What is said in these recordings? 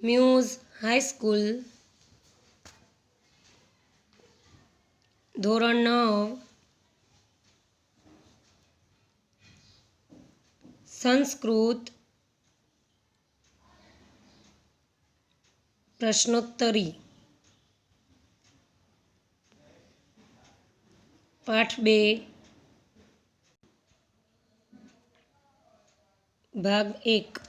Muse high school ધોરણ 9 સંસ્કૃત પ્રશ્નોત્તરી પાઠ 2 ભાગ 1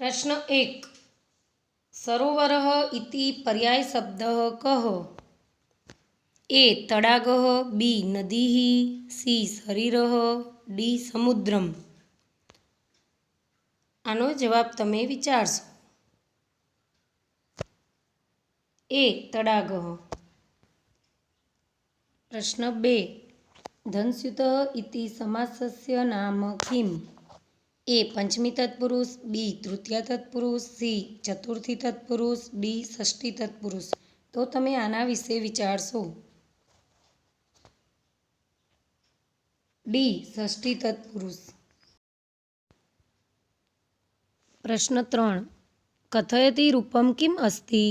प्रश्न 1 सरोवरः इति पर्यायशब्दः कः? ए तडागः, बी नदीः, सी शरीरः, डी समुद्रम। આનો જવાબ તમે વિચારશો. એ તડાગः. પ્રશ્ન 2 ધનસ્યુતः इति समासस्य नाम किम्? ए पंचमी तत्पुरुष, बी तृतीय तत्पुरुष, सी चतुर्थी तत्पुरुष, डी षष्ठी तत्पुरुष. तो તમે આના વિશે વિચારશો. डी षष्ठी तत्पुरुष. प्रश्न 3 कथयति रूपं किम् अस्ति?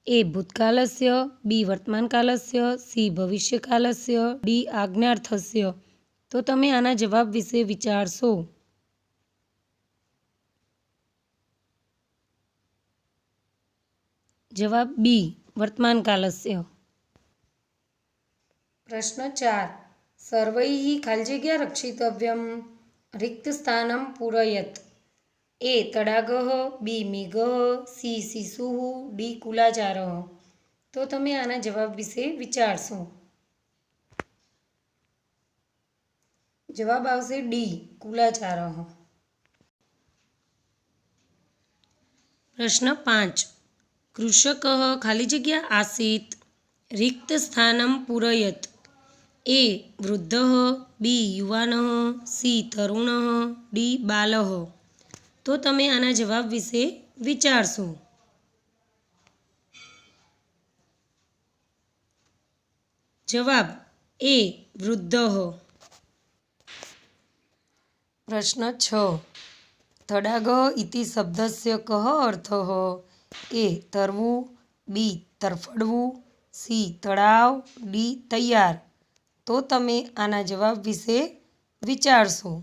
ए भूतकालस्य, बी वर्तमानकालस्य, सी भविष्यकालस्य, डी आज्ञार्थस्य. तो તમે આના જવાબ વિશે વિચારશો. जवाब बी वर्तमानकालस्य. प्रश्न 4 सर्वैः खालिजग्या रक्षितव्यं रिक्तस्थानं पूरयेत्. ए तडागः, बी मेघः, सी शिशुः, डी कुलाचारः. तो તમે આના જવાબ વિશે વિચારશો. જવાબ આવશે ડી कुलाचारः. प्रश्न 5 कृषकः खाली जग्या आसीत् रिक्तस्थानं पूरयेत्. ए वृद्धः, बी युवानः, सी तरुणः, डी बालः. तो તમે આના જવાબ વિશે વિચારશો. જવાબ એ વૃદ્ધः. प्रश्न 6 तडागः इति शब्दस्य कः अर्थः? ए तरવું, બી તરફડવું, સી તળાવ, ડી તૈયાર. તો તમે આના જવાબ વિશે વિચારશો.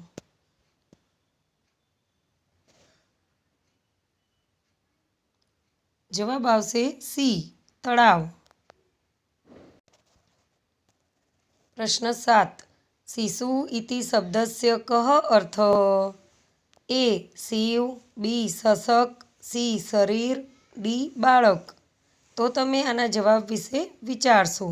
જવાબ આવશે સી તળાવ. પ્રશ્ન 7 शिशु इति शब्दस्य कः अर्थः? ए शिव, बी शशक, सी शरीर, डी बाळक. तो તમે આના જવાબ વિશે વિચારશો.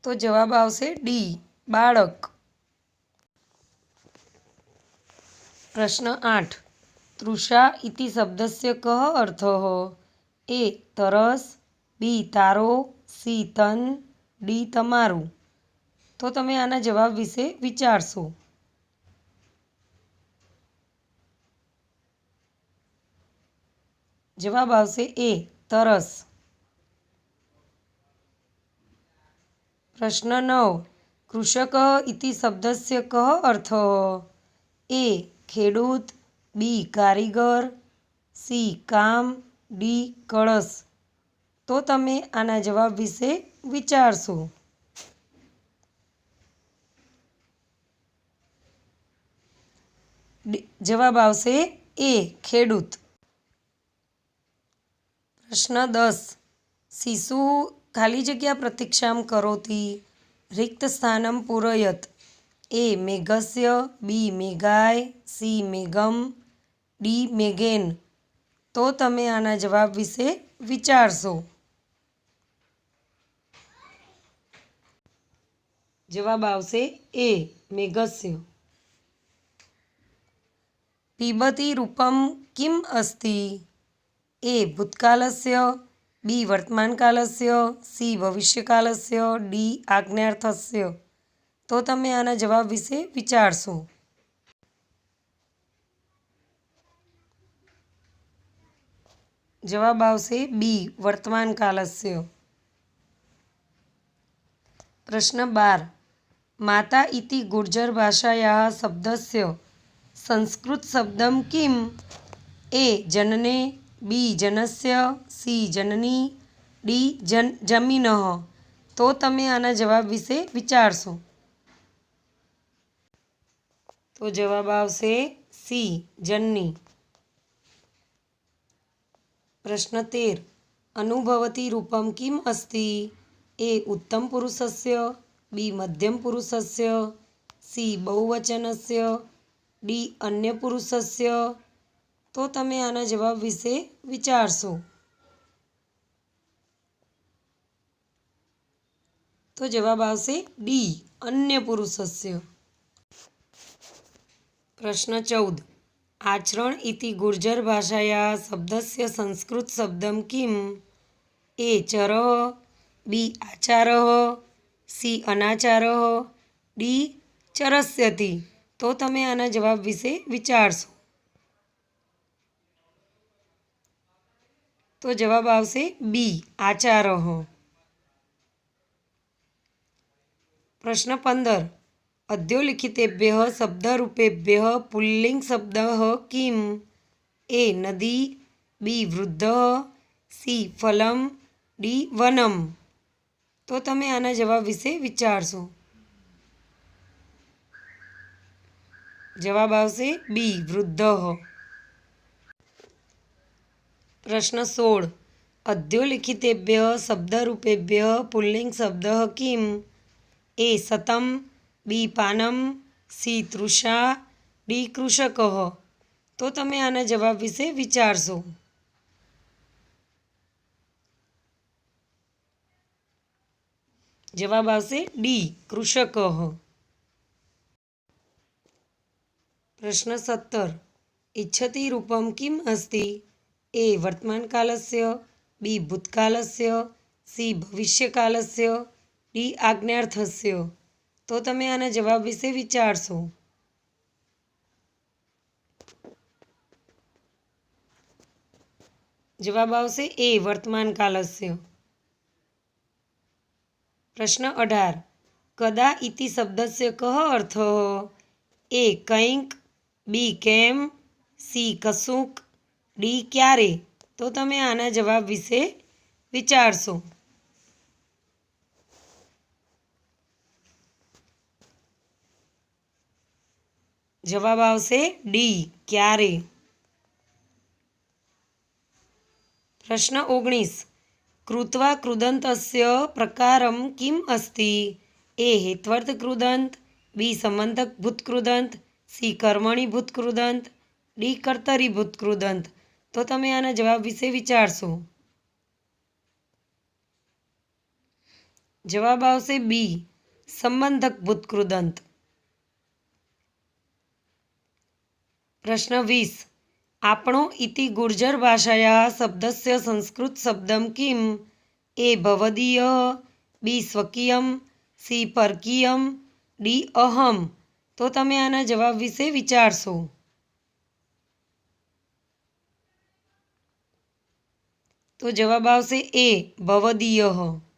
તો જવાબ આવશે ડી બાળક. प्रश्न 8 तृषा इति शब्दस्य कः अर्थः? ए तरस, बी तारो, सी तन, डी તમારું. તો તમે આના જવાબ વિશે વિચારશો. જવાબ આવશે એ તરસ. प्रश्न 9 कृषकः इति शब्दस्य कः अर्थः? ए ખેડૂત, બી કારીગર, સી કામ, ડી કળશ. તો તમે આના જવાબ વિશે વિચારશો. જવાબ આવશે એ ખેડૂત. પ્રશ્ન 10 શિશુ ખાલી જગ્યા પ્રતીક્ષામ કરોતિ રિક્તસ્થાનમ પૂરયત. ए मेघस्य, बी मेघाय, सी मेघम, डी मेघेन. तो તમે આના જવાબ વિશે વિચારશો. જવાબ આવશે એ મેઘस्य. पिबति रूपं किम् अस्ति? ए भूतकालस्य, बी वर्तमानकालस्य, सी भविष्यकालस्य, डी आज्ञार्थस्य. तो તમે આના જવાબ વિશે વિચારશો. જવાબ આવશે બી વર્તમાન કાલસ્ય. પ્રશ્ન 12. માતા ઇતિ ગુર્જર ભાષાયાः શબ્દસ્ય સંસ્કૃત શબ્દમ કિમ? એ જનને, બી જનસ્ય, સી જનની, ડી જમીનઃ. તો તમે આના જવાબ વિશે વિચારશો. તો જવાબ આવશે સી જનની. પ્રશ્ન 13. અનુભવતી રૂપમ કિમ અસ્તિ? એ ઉત્તમ પુરુષસ્ય, બી મધ્યમ પુરુષસ્ય, સી બહુવચનસ્ય, ડી અન્ય પુરુષસ્ય. તો તમે આના જવાબ વિશે વિચારશો. તો જવાબ આવશે ડી અન્ય પુરુષસ્ય. પ્રશ્ન 14. આચરણ ઇતિ ગુર્જર ભાષાયાः શબ્દસ્ય સંસ્કૃત શબ્દમ કિમ? એ ચરઃ, બી આચારઃ, સી અનાચારઃ, ડી ચરસ્યતિ. તો તમે આના જવાબ વિશે વિચારશો. તો જવાબ આવશે બી આચારઃ. પ્રશ્ન 15. અધોલિખિતેભ્યઃ શબ્દરૂપેભ્યઃ પુલ્લિંગ શબ્દઃ કિમ? એ નદી, બી વૃદ્ધઃ, સી ફલમ, ડી વનમ. તો તમે આના જવાબ વિશે વિચારશો. જવાબ આવશે બી વૃદ્ધઃ. પ્રશ્ન 16. અધોલિખિતેભ્યઃ શબ્દરૂપેભ્યઃ પુલ્લિંગ શબ્દઃ કિમ? એ સતમ, બી પાનમ, સી તૃષા, ડી કૃષકઃ. તો તમે આના જવાબ વિશે વિચારશો. જવાબ આવશે ડી કૃષકઃ. પ્રશ્ન 17. ઇચ્છતિ રૂપમ કિમ અસ્તિ? એ વર્તમાનકાલસ્ય, બી ભૂતકાલસ્ય, સી ભવિષ્યકાલસ્ય, ડી આજ્ઞાર્થસ્ય. તો તમે આના જવાબ વિશે વિચારશો. જવાબ આવશે એ વર્તમાનકાલસ્ય. પ્રશ્ન 18. કદા ઇતિ શબ્દસ્ય કઃ અર્થઃ? એ કંઈક, બી કેમ, સી કશુંક, ડી ક્યારે. તો તમે આના જવાબ વિશે વિચારશો. જવાબ આવશે ડી ક્યારે. પ્રશ્ન 19. કૃત્વા કૃદંતસ્ય પ્રકારમ કિમ અસ્તિ? એ હેત્વર્થ કૃદંત, બી સંબંધક ભૂતકૃદંત, સી કર્મણી ભૂતકૃદંત, ડી કર્તરી ભૂતકૃદંત. તો તમે આના જવાબ વિશે વિચારશો. જવાબ આવશે બી સંબંધક ભૂતકૃદંત. પ્રશ્ન 20. આપણો ઇતિ ગુર્જર ભાષાયાः શબ્દસ્ય સંસ્કૃત શબ્દમ કિમ? એ ભવદીયઃ, બી સ્વકીયમ, સી પરકીયમ, ડી અહમ. તો તમે આના જવાબ વિશે વિચારશો. તો જવાબ આવશે એ ભવદીયઃ.